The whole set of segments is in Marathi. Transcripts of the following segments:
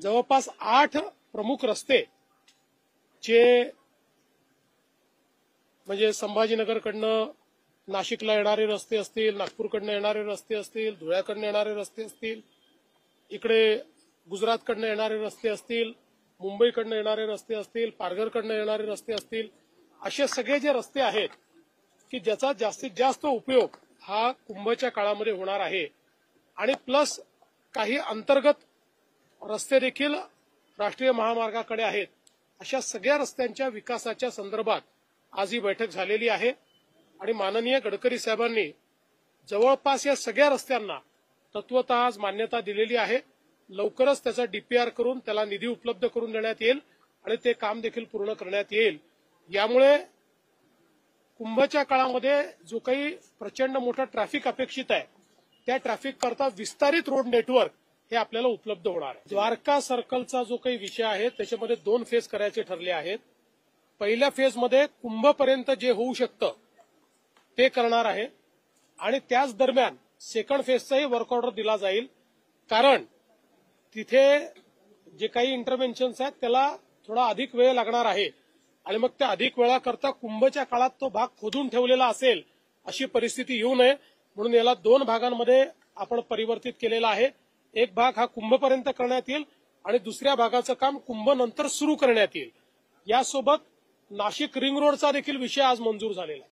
जवळपास 8 प्रमुख रस्ते जे म्हणजे संभाजीनगरकडनं नाशिकला येणारे रस्ते असतील, नागपूरकडनं येणारे रस्ते असतील, धुळ्याकडनं येणारे रस्ते असतील, इकडे गुजरातकडनं येणारे रस्ते असतील, मुंबईकडनं येणारे रस्ते असतील, पारघरकडनं येणारे रस्ते असतील, असे सगळे जे रस्ते आहेत की ज्याचा जास्तीत जास्त उपयोग हा कुंभच्या काळामध्ये होणार आहे आणि प्लस काही अंतर्गत रस्ते देखील राष्ट्रीय महामार्गाकडे आहेत, अशा सगळ्या रस्त्यांच्या विकासाच्या संदर्भात आज ही बैठक झालेली आहे आणि माननीय गडकरी साहेबांनी जवळपास या सगळ्या रस्त्यांना तत्वतः आज मान्यता दिलेली आहे। लवकरच त्याचा डीपीआर करून त्याला निधी उपलब्ध करून देण्यात येईल आणि ते काम देखील पूर्ण करण्यात येईल। यामुळे कुंभच्या काळामध्ये जो काही प्रचंड मोठा ट्रॅफिक अपेक्षित आहे त्या ट्रॅफिक करता विस्तारित रोड नेटवर्क हे आपल्याला उपलब्ध होणार आहे। द्वारका सर्कलचा जो काही विषय आहे त्याच्यामध्ये 2 फेज करायचे ठरले आहेत। पहिल्या फेजमध्ये कुंभपर्यंत जे होऊ शकतं ते करणार आहे आणि त्याच दरम्यान सेकंड फेजचाही वर्क ऑर्डर दिला जाईल, कारण तिथे जे काही इंटरव्हेन्शन्स आहेत त्याला थोडा अधिक वेळ लागणार आहे आणि मग त्या अधिक वेळाकरता कुंभच्या काळात तो भाग खोदून ठेवलेला असेल अशी परिस्थिती येऊ नये म्हणून याला 2 भागांमध्ये आपण परिवर्तित केलेला आहे। एक भाग हा कुंभपर्यंत करण्यात येईल आणि दुसऱ्या भागाचं काम कुंभनंतर सुरू करण्यात येईल। यासोबत नाशिक रिंग रोडचा देखील विषय आज मंजूर झालेला आहे।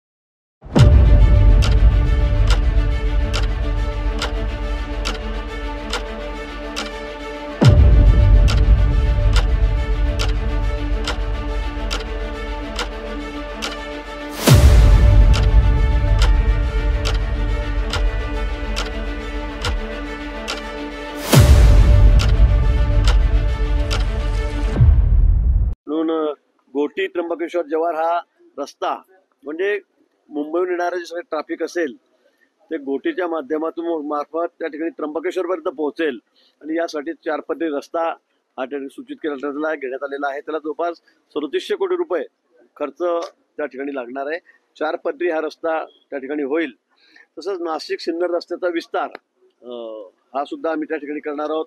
गोटी त्र्यंबकेश्वर जव्हार हा रस्ता म्हणजे मुंबईहून येणारे जे सगळे ट्रॅफिक असेल ते गोटीच्या माध्यमातून मार्फत त्या ठिकाणी त्र्यंबकेश्वरपर्यंत पोहोचेल आणि यासाठी 4 पदरी रस्ता हा ठिकाणी सूचित घेण्यात आलेला आहे। त्याला जवळपास 3700 कोटी रुपये खर्च त्या ठिकाणी लागणार आहे। 4 पदरी हा रस्ता त्या ठिकाणी होईल। तसंच नाशिक सिन्नर रस्त्याचा विस्तार हा सुद्धा आम्ही त्या ठिकाणी करणार आहोत।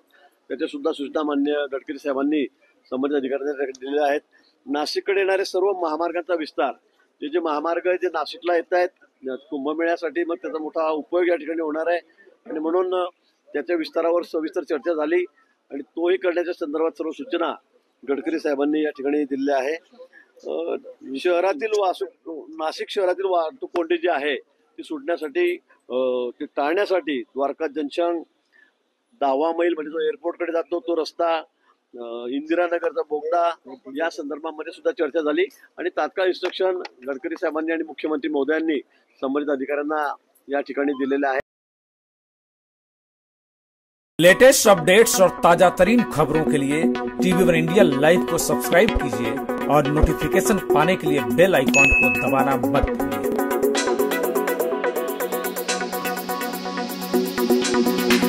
त्याच्या सुद्धा सूचना माननीय गडकरी साहेबांनी संबंधित अधिकाऱ्यांना दिलेल्या आहेत। नाशिककडे येणारे सर्व महामार्गांचा विस्तार, जे महामार्ग जे नाशिकला येत आहेत कुंभमेळ्यासाठी, मग त्याचा मोठा उपयोग या ठिकाणी होणार आहे आणि म्हणून त्याच्या विस्तारावर सविस्तर चर्चा झाली आणि तोही करण्याच्या संदर्भात सर्व सूचना गडकरी साहेबांनी या ठिकाणी दिलेल्या आहे। शहरातील नाशिक शहरातील वाहतूक कोंडी जी आहे ती सुटण्यासाठी ती टाळण्यासाठी द्वारका जंक्शन 10 मैल म्हणजे जो एअरपोर्टकडे जातो तो रस्ता, इंदिरानगरचा बोगदा या संदर्भामध्ये सुद्धा चर्चा झाली आणि तात्काळ इन्स्ट्रक्शन गडकरी साहेबांनी आणि मुख्यमंत्री महोदयांनी संबंधित अधिकाऱ्यांना या ठिकाणी दिलेले आहे। लेटेस्ट अपडेट्स और ताजा तरीन खबरों के लिए टीवी1 इंडिया लाइव को सब्सक्राइब कीजिए और नोटिफिकेशन पाने के लिए बेल आइकॉन को दबाना मत भूलिए।